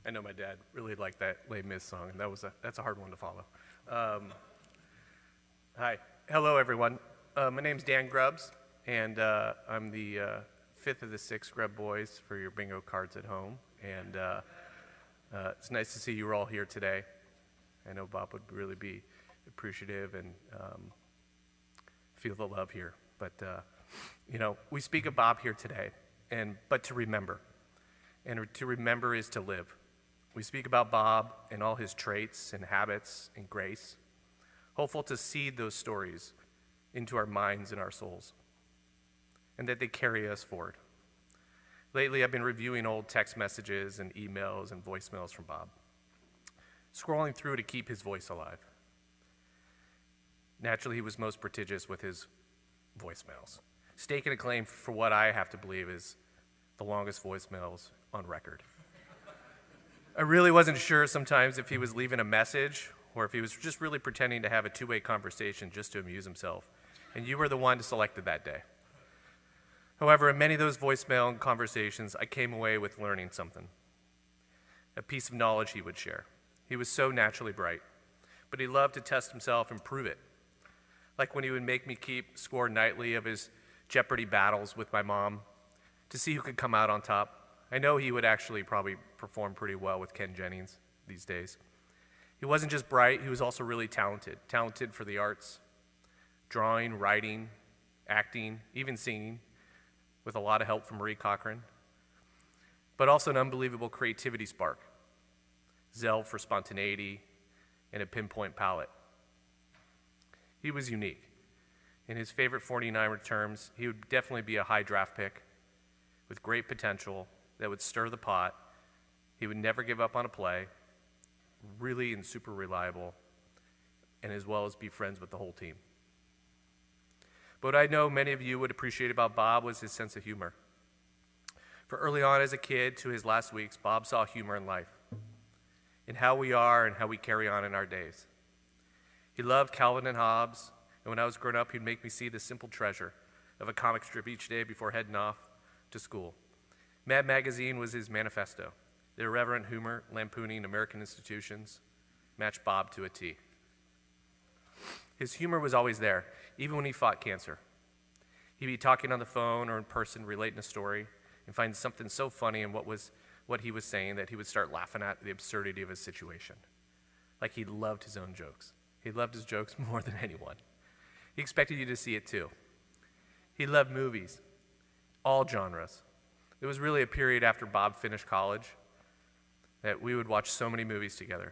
I know my dad really liked that Les Mis song, and that's a hard one to follow. Hi. Hello, everyone. My name's Dan Grubbs, and I'm the fifth of the six Grubb boys for your bingo cards at home. And it's nice to see you all here today. I know Bob would really be appreciative and feel the love here. But, we speak of Bob here today, but to remember. And to remember is to live. We speak about Bob and all his traits and habits and grace, hopeful to seed those stories into our minds and our souls, and that they carry us forward. Lately, I've been reviewing old text messages and emails and voicemails from Bob, scrolling through to keep his voice alive. Naturally, he was most prodigious with his voicemails, staking a claim for what I have to believe is the longest voicemails on record. I really wasn't sure sometimes if he was leaving a message or if he was just really pretending to have a two-way conversation just to amuse himself, and you were the one selected that day. However, in many of those voicemail conversations, I came away with learning something, a piece of knowledge he would share. He was so naturally bright, but he loved to test himself and prove it, like when he would make me keep score nightly of his Jeopardy battles with my mom to see who could come out on top. I know he would actually probably perform pretty well with Ken Jennings these days. He wasn't just bright, he was also really talented for the arts, drawing, writing, acting, even singing, with a lot of help from Marie Cochran, but also an unbelievable creativity spark, zeal for spontaneity, and a pinpoint palette. He was unique. In his favorite 49er terms, he would definitely be a high draft pick with great potential that would stir the pot. He would never give up on a play, really and super reliable, and as well as be friends with the whole team. But what I know many of you would appreciate about Bob was his sense of humor. For early on as a kid to his last weeks, Bob saw humor in life, in how we are and how we carry on in our days. He loved Calvin and Hobbes, and when I was growing up, he'd make me see the simple treasure of a comic strip each day before heading off to school. Mad Magazine was his manifesto. The irreverent humor lampooning American institutions matched Bob to a T. His humor was always there, even when he fought cancer. He'd be talking on the phone or in person, relating a story, and find something so funny in what he was saying that he would start laughing at the absurdity of his situation. Like he loved his own jokes. He loved his jokes more than anyone. He expected you to see it too. He loved movies, all genres. It was really a period after Bob finished college that we would watch so many movies together,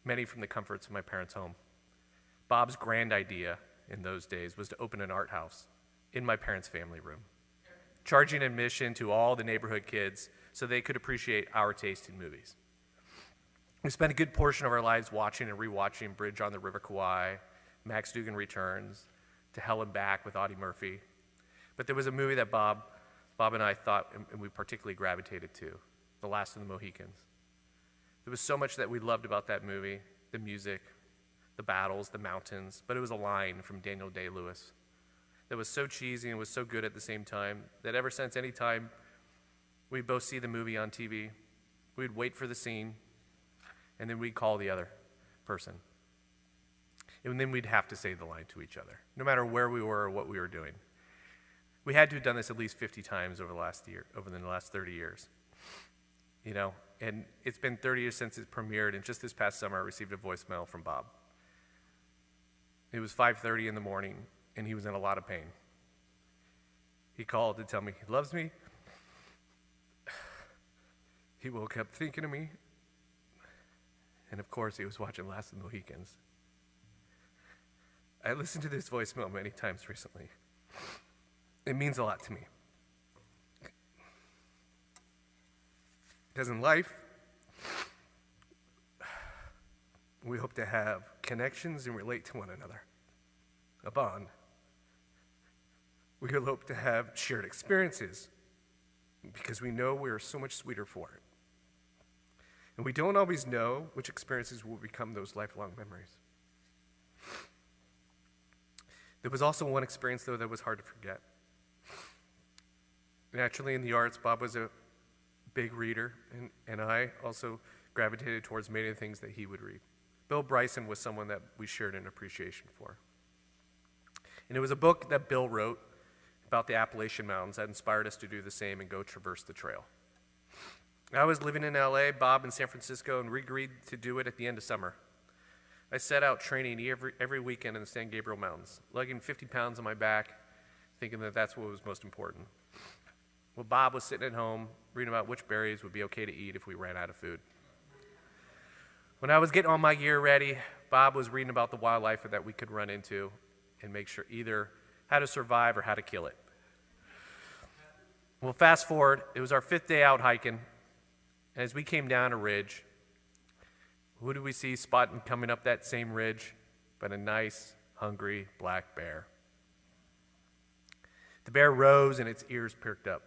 many from the comforts of my parents' home. Bob's grand idea in those days was to open an art house in my parents' family room, charging admission to all the neighborhood kids so they could appreciate our taste in movies. We spent a good portion of our lives watching and rewatching Bridge on the River Kwai, Max Dugan Returns, To Hell and Back with Audie Murphy. But there was a movie that Bob and I thought, and we particularly gravitated to, The Last of the Mohicans. There was so much that we loved about that movie, the music, the battles, the mountains, but it was a line from Daniel Day-Lewis that was so cheesy and was so good at the same time that ever since any time we'd both see the movie on TV, we'd wait for the scene, and then we'd call the other person. And then we'd have to say the line to each other, no matter where we were or what we were doing. We had to have done this at least 50 times over the last 30 years. And it's been 30 years since it premiered, and just this past summer I received a voicemail from Bob. It was 5:30 in the morning, and he was in a lot of pain. He called to tell me he loves me. He woke up thinking of me. And of course, he was watching Last of the Mohicans. I listened to this voicemail many times recently. It means a lot to me. Because in life, we hope to have connections and relate to one another, a bond. We hope to have shared experiences because we know we are so much sweeter for it. And we don't always know which experiences will become those lifelong memories. There was also one experience, though, that was hard to forget. Naturally, in the arts, Bob was a big reader, and I also gravitated towards many of the things that he would read. Bill Bryson was someone that we shared an appreciation for. And it was a book that Bill wrote about the Appalachian Mountains that inspired us to do the same and go traverse the trail. I was living in LA, Bob in San Francisco, and we agreed to do it at the end of summer. I set out training every weekend in the San Gabriel Mountains, lugging 50 pounds on my back, thinking that that's what was most important. Well, Bob was sitting at home reading about which berries would be okay to eat if we ran out of food. When I was getting all my gear ready, Bob was reading about the wildlife that we could run into and make sure either how to survive or how to kill it. Well, fast forward, it was our 5th day out hiking. As we came down a ridge, who did we see spotting coming up that same ridge but a nice, hungry black bear? The bear rose and its ears perked up.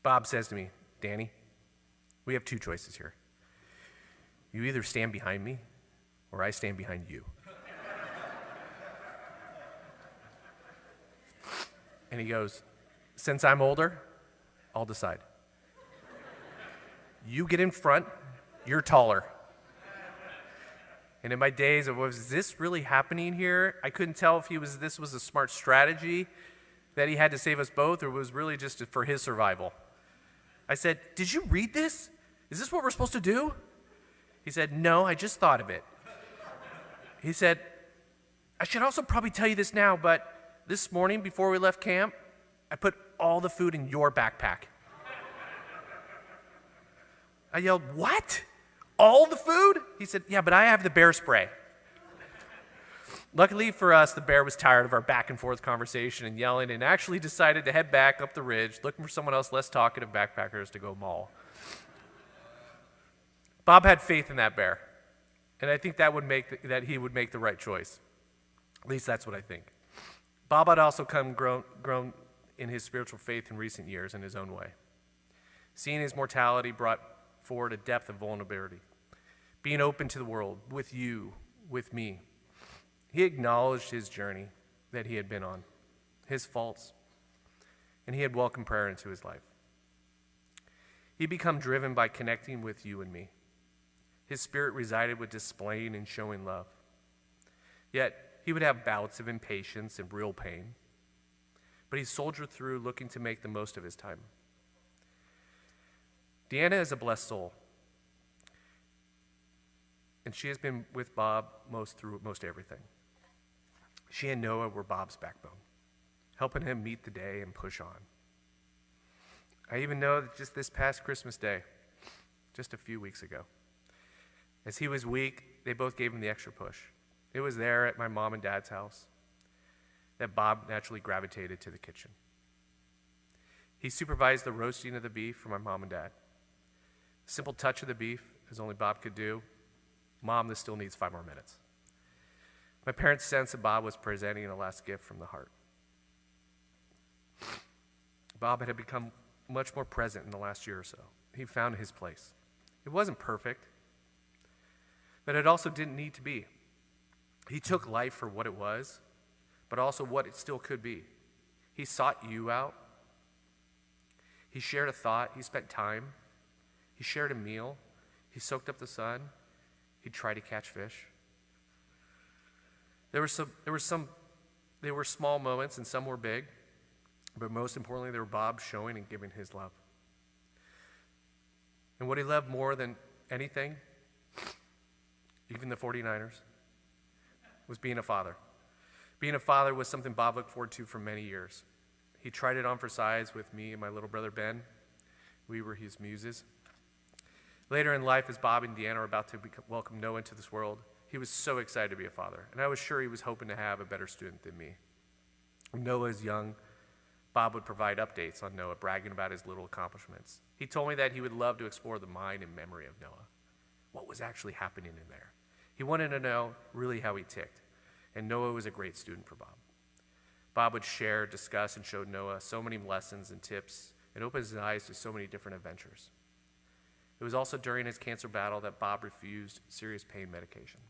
Bob says to me, "Danny, we have 2 choices here. You either stand behind me or I stand behind you." And he goes, "Since I'm older, I'll decide. You get in front, you're taller." And in my days of, was this really happening here? I couldn't tell if this was a smart strategy that he had to save us both, or it was really just for his survival. I said, "Did you read this? Is this what we're supposed to do?" He said, "No, I just thought of it." He said, "I should also probably tell you this now, but this morning before we left camp, I put all the food in your backpack." I yelled, "What? All the food?" He said, "Yeah, but I have the bear spray." Luckily for us, the bear was tired of our back and forth conversation and yelling and actually decided to head back up the ridge, looking for someone else less talkative backpackers to go maul. Bob had faith in that bear, and I think that he would make the right choice. At least that's what I think. Bob had also grown in his spiritual faith in recent years in his own way. Seeing his mortality brought forward a depth of vulnerability, being open to the world, with you, with me. He acknowledged his journey that he had been on, his faults, and he had welcomed prayer into his life. He became driven by connecting with you and me. His spirit resided with displaying and showing love. Yet, he would have bouts of impatience and real pain, but he soldiered through looking to make the most of his time. Deanna is a blessed soul, and she has been with Bob through most everything. She and Noah were Bob's backbone, helping him meet the day and push on. I even know that just this past Christmas Day, just a few weeks ago, as he was weak, they both gave him the extra push. It was there at my mom and dad's house that Bob naturally gravitated to the kitchen. He supervised the roasting of the beef for my mom and dad. Simple touch of the beef, as only Bob could do. "Mom, this still needs 5 more minutes." My parents sensed that Bob was presenting a last gift from the heart. Bob had become much more present in the last year or so. He found his place. It wasn't perfect, but it also didn't need to be. He took life for what it was, but also what it still could be. He sought you out. He shared a thought. He spent time. He shared a meal. He soaked up the sun. He tried to catch fish. There were small moments and some were big, but most importantly, there were Bob showing and giving his love. And what he loved more than anything, even the 49ers, was being a father. Being a father was something Bob looked forward to for many years. He tried it on for size with me and my little brother Ben. We were his muses. Later in life, as Bob and Deanna were about to welcome Noah into this world, he was so excited to be a father, and I was sure he was hoping to have a better student than me. When Noah was young, Bob would provide updates on Noah, bragging about his little accomplishments. He told me that he would love to explore the mind and memory of Noah, what was actually happening in there. He wanted to know really how he ticked, and Noah was a great student for Bob. Bob would share, discuss, and show Noah so many lessons and tips, and open his eyes to so many different adventures. It was also during his cancer battle that Bob refused serious pain medication,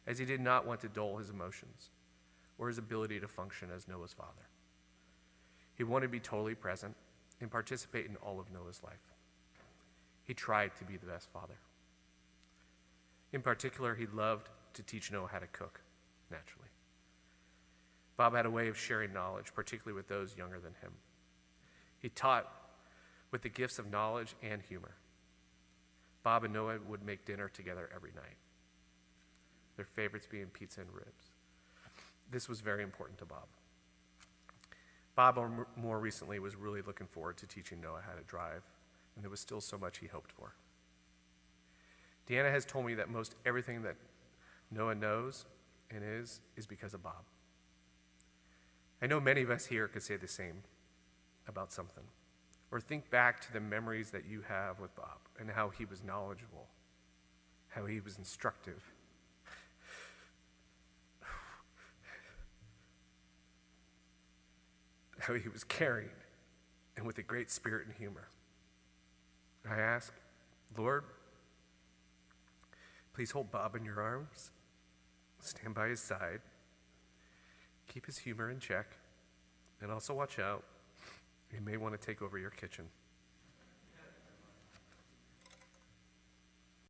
as he did not want to dull his emotions or his ability to function as Noah's father. He wanted to be totally present and participate in all of Noah's life. He tried to be the best father. In particular, he loved to teach Noah how to cook, naturally. Bob had a way of sharing knowledge, particularly with those younger than him. He taught with the gifts of knowledge and humor. Bob and Noah would make dinner together every night, their favorites being pizza and ribs. This was very important to Bob. Bob, more recently, was really looking forward to teaching Noah how to drive, and there was still so much he hoped for. Deanna has told me that most everything that Noah knows and is because of Bob. I know many of us here could say the same about something, or think back to the memories that you have with Bob and how he was knowledgeable, how he was instructive, how he was caring, and with a great spirit and humor. I ask, Lord, please hold Bob in your arms, stand by his side, keep his humor in check, and also watch out. He may want to take over your kitchen.